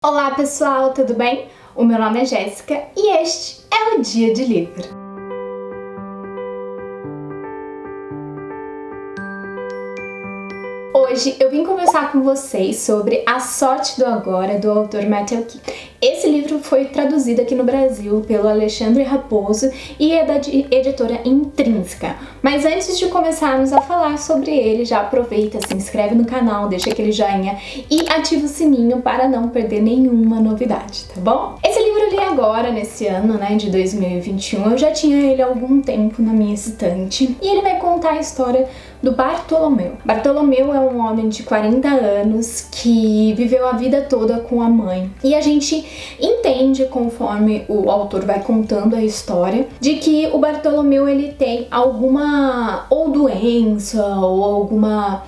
Olá pessoal, tudo bem? O meu nome é Jéssica e este é o Dia de Livro. Hoje eu vim conversar com vocês sobre A Sorte do Agora, do autor Matthew Key. Esse livro foi traduzido aqui no Brasil pelo Alexandre Raposo e é da editora Intrínseca. Mas antes de começarmos a falar sobre ele, já aproveita, se inscreve no canal, deixa aquele joinha e ativa o sininho para não perder nenhuma novidade, tá bom? Esse livro eu li agora, nesse ano, de 2021. Eu já tinha ele há algum tempo na minha estante e ele vai contar a história do Bartolomeu. Bartolomeu é um homem de 40 anos que viveu a vida toda com a mãe. E a gente entende, conforme o autor vai contando a história, de que o Bartolomeu ele tem alguma ou doença ou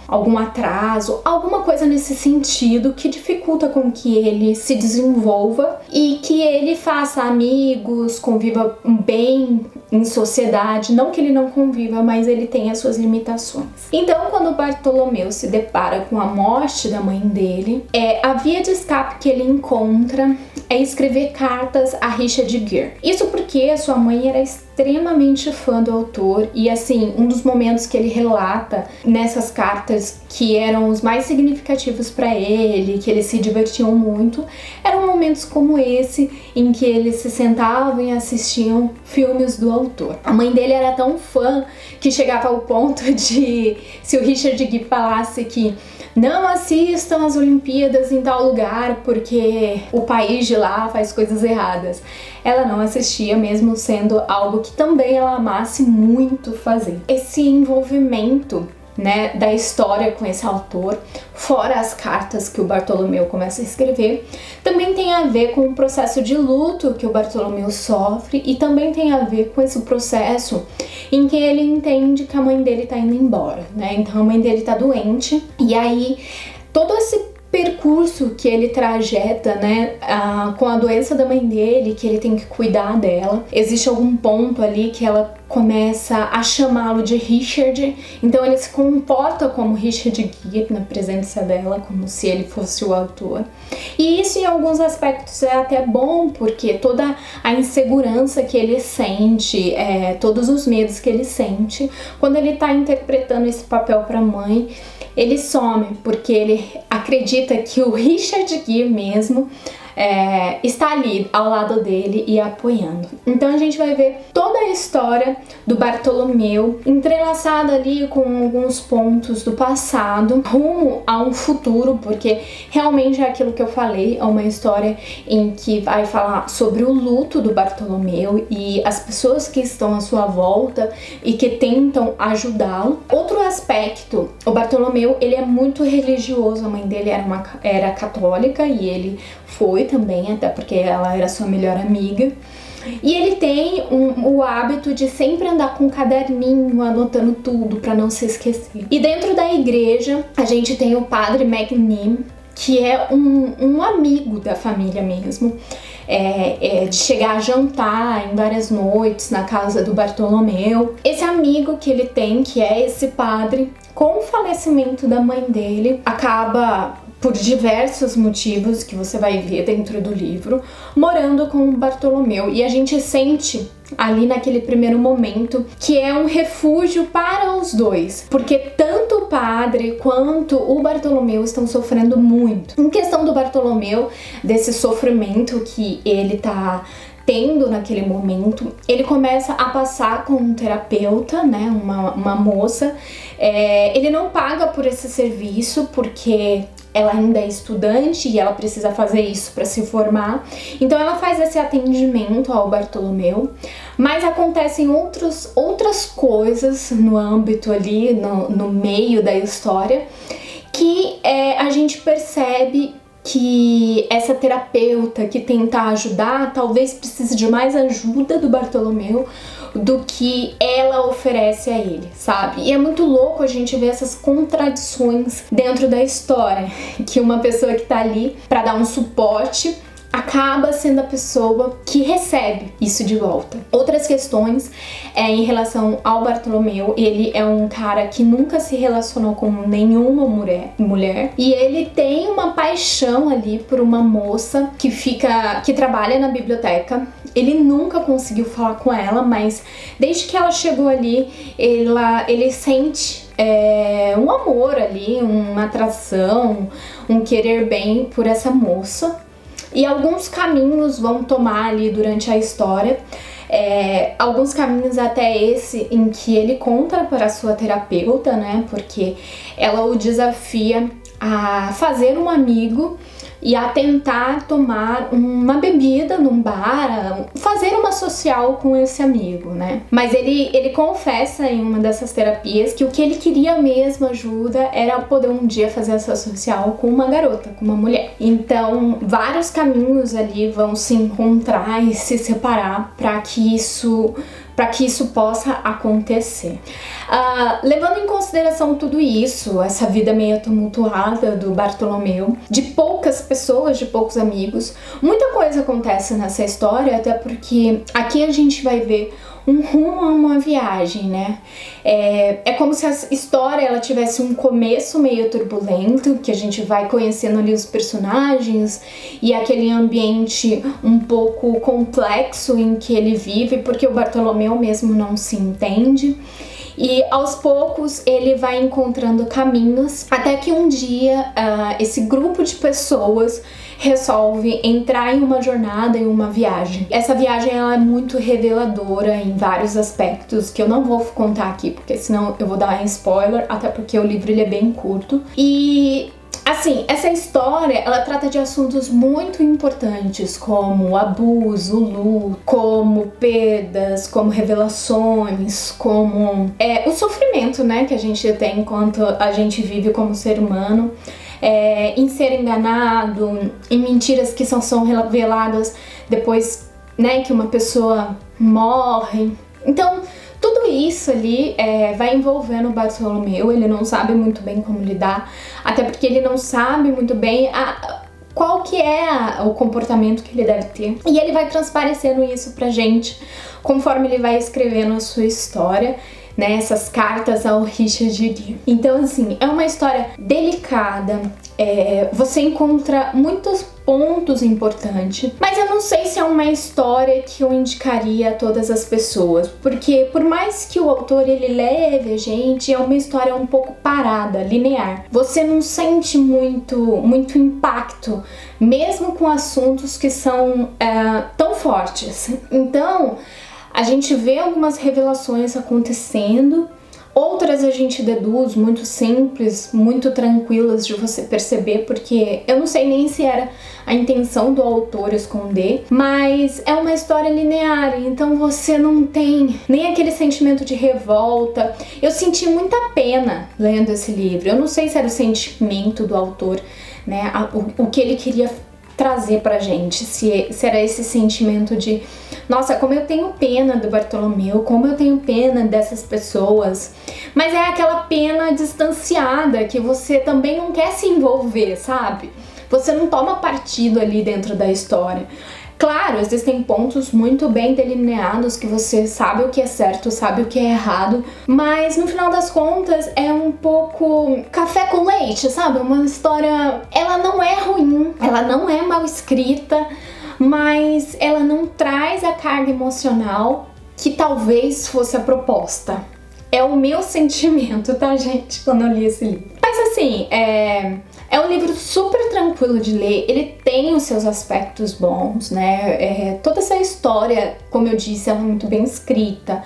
algum atraso, alguma coisa nesse sentido que dificulta com que ele se desenvolva e que ele faça amigos, conviva bem em sociedade. Não que ele não conviva, mas ele tem as suas limitações. Então, quando o Bartolomeu se depara com a morte da mãe dele, a via de escape que ele encontra é escrever cartas a Richard Gere. Isso porque a sua mãe era extremamente fã do autor e, assim, um dos momentos que ele relata nessas cartas que eram os mais significativos para ele, que eles se divertiam muito, eram momentos como esse em que eles se sentavam e assistiam filmes do autor. A mãe dele era tão fã que chegava ao ponto de, se o Richard Gere falasse que não assistam as Olimpíadas em tal lugar porque o país de lá faz coisas erradas, ela não assistia, mesmo sendo algo que também ela amasse muito fazer. Esse envolvimento da história com esse autor, fora as cartas que o Bartolomeu começa a escrever, também tem a ver com o processo de luto que o Bartolomeu sofre e também tem a ver com esse processo em que ele entende que a mãe dele tá indo embora, Então a mãe dele tá doente e aí todo esse percurso que ele trajeta, com a doença da mãe dele, que ele tem que cuidar dela. Existe algum ponto ali que ela começa a chamá-lo de Richard, então ele se comporta como Richard Gere na presença dela, como se ele fosse o autor. E isso em alguns aspectos é até bom, porque toda a insegurança que ele sente, todos os medos que ele sente, quando ele tá interpretando esse papel pra mãe, ele some, porque ele acredita que o Richard Gere mesmo está ali ao lado dele e apoiando. Então a gente vai ver toda a história do Bartolomeu entrelaçada ali com alguns pontos do passado rumo a um futuro, porque realmente é aquilo que eu falei, é uma história em que vai falar sobre o luto do Bartolomeu e as pessoas que estão à sua volta e que tentam ajudá-lo. Outro aspecto, o Bartolomeu ele é muito religioso, a mãe dele era católica e ele foi também, até porque ela era sua melhor amiga. E ele tem o hábito de sempre andar com um caderninho, anotando tudo para não se esquecer. E dentro da igreja, a gente tem o padre McNeil, que é um amigo da família mesmo, de chegar a jantar em várias noites na casa do Bartolomeu. Esse amigo que ele tem, que é esse padre, com o falecimento da mãe dele, acaba, por diversos motivos que você vai ver dentro do livro, morando com o Bartolomeu. E a gente sente ali naquele primeiro momento que é um refúgio para os dois, porque tanto o padre quanto o Bartolomeu estão sofrendo muito. Em questão do Bartolomeu, desse sofrimento que ele tá tendo naquele momento, ele começa a passar com um terapeuta, uma moça. Ele não paga por esse serviço porque ela ainda é estudante e ela precisa fazer isso para se formar. Então ela faz esse atendimento ao Bartolomeu, mas acontecem outras coisas no âmbito ali, no meio da história, que a gente percebe que essa terapeuta que tenta ajudar talvez precise de mais ajuda do Bartolomeu do que ela oferece a ele, sabe? E é muito louco a gente ver essas contradições dentro da história, que uma pessoa que tá ali para dar um suporte acaba sendo a pessoa que recebe isso de volta. Outras questões em relação ao Bartolomeu, ele é um cara que nunca se relacionou com nenhuma mulher e ele tem uma paixão ali por uma moça que trabalha na biblioteca. Ele nunca conseguiu falar com ela, mas desde que ela chegou ali, ele sente um amor ali, uma atração, um querer bem por essa moça. E alguns caminhos vão tomar ali durante a história. Alguns caminhos até esse em que ele conta para sua terapeuta, né? Porque ela o desafia a fazer um amigo e a tentar tomar uma bebida num bar, fazer uma social com esse amigo, né? Mas ele confessa em uma dessas terapias que o que ele queria mesmo ajuda era poder um dia fazer essa social com uma garota, com uma mulher. Então, vários caminhos ali vão se encontrar e se separar para que isso possa acontecer. Levando em consideração tudo isso, essa vida meio tumultuada do Bartolomeu, de poucas pessoas, de poucos amigos, muita coisa acontece nessa história, até porque aqui a gente vai ver um rumo a uma viagem, né? É como se a história ela tivesse um começo meio turbulento, que a gente vai conhecendo ali os personagens e aquele ambiente um pouco complexo em que ele vive, porque o Bartolomeu mesmo não se entende. E aos poucos ele vai encontrando caminhos até que um dia esse grupo de pessoas resolve entrar em uma jornada, em uma viagem. Essa viagem ela é muito reveladora em vários aspectos que eu não vou contar aqui, porque senão eu vou dar um spoiler, até porque o livro ele é bem curto. E assim, essa história, ela trata de assuntos muito importantes, como abuso, luto, como perdas, como revelações, como o sofrimento, né, que a gente tem enquanto a gente vive como ser humano, em ser enganado, em mentiras que são reveladas depois, né, que uma pessoa morre. Então, tudo isso ali vai envolvendo o Bartolomeu. Ele não sabe muito bem como lidar, até porque ele não sabe muito bem qual que é o comportamento que ele deve ter. E ele vai transparecendo isso pra gente conforme ele vai escrevendo a sua história, né, essas cartas ao Richard Gere. Então, assim, é uma história delicada, você encontra muitos pontos importantes, mas eu não sei se é uma história que eu indicaria a todas as pessoas, porque por mais que o autor ele leve a gente, é uma história um pouco parada, linear. Você não sente muito impacto, mesmo com assuntos que são tão fortes. Então, a gente vê algumas revelações acontecendo, outras a gente deduz muito simples, muito tranquilas de você perceber, porque eu não sei nem se era a intenção do autor esconder, mas é uma história linear, então você não tem nem aquele sentimento de revolta. Eu senti muita pena lendo esse livro, eu não sei se era o sentimento do autor, né, o que ele queria trazer pra gente, se era esse sentimento de nossa, como eu tenho pena do Bartolomeu, como eu tenho pena dessas pessoas, mas é aquela pena distanciada que você também não quer se envolver, sabe? Você não toma partido ali dentro da história. Claro, existem pontos muito bem delineados que você sabe o que é certo, sabe o que é errado, mas no final das contas é um pouco café com leite, sabe? Uma história, ela não é ruim, ela não é mal escrita, mas ela não traz a carga emocional que talvez fosse a proposta. É o meu sentimento, tá, gente, quando eu li esse livro. Mas assim, é um livro super tranquilo de ler, ele tem os seus aspectos bons, né? Toda essa história, como eu disse, ela é muito bem escrita.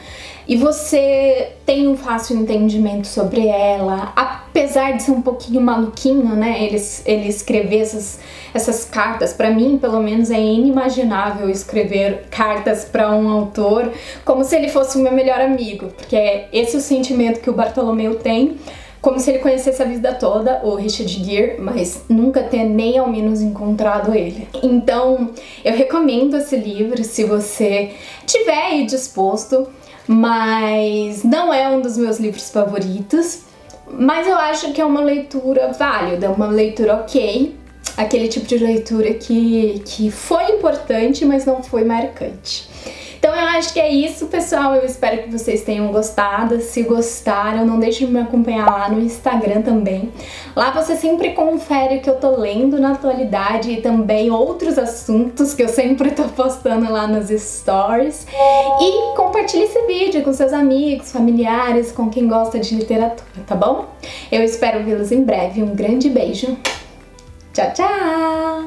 E você tem um fácil entendimento sobre ela, apesar de ser um pouquinho maluquinho, né? Ele escrever essas cartas, pra mim, pelo menos, é inimaginável escrever cartas pra um autor como se ele fosse o meu melhor amigo, porque é esse o sentimento que o Bartolomeu tem, como se ele conhecesse a vida toda, o Richard Gere, mas nunca ter nem ao menos encontrado ele. Então, eu recomendo esse livro se você tiver aí disposto, mas não é um dos meus livros favoritos, mas eu acho que é uma leitura válida, uma leitura ok. aquele tipo de leitura que foi importante, mas não foi marcante. Então eu acho que é isso, pessoal. Eu espero que vocês tenham gostado. Se gostaram, não deixe de me acompanhar lá no Instagram também. Lá você sempre confere o que eu tô lendo na atualidade e também outros assuntos que eu sempre tô postando lá nos stories. E compartilhe esse vídeo com seus amigos, familiares, com quem gosta de literatura, tá bom? Eu espero vê-los em breve. Um grande beijo. Tchau, tchau!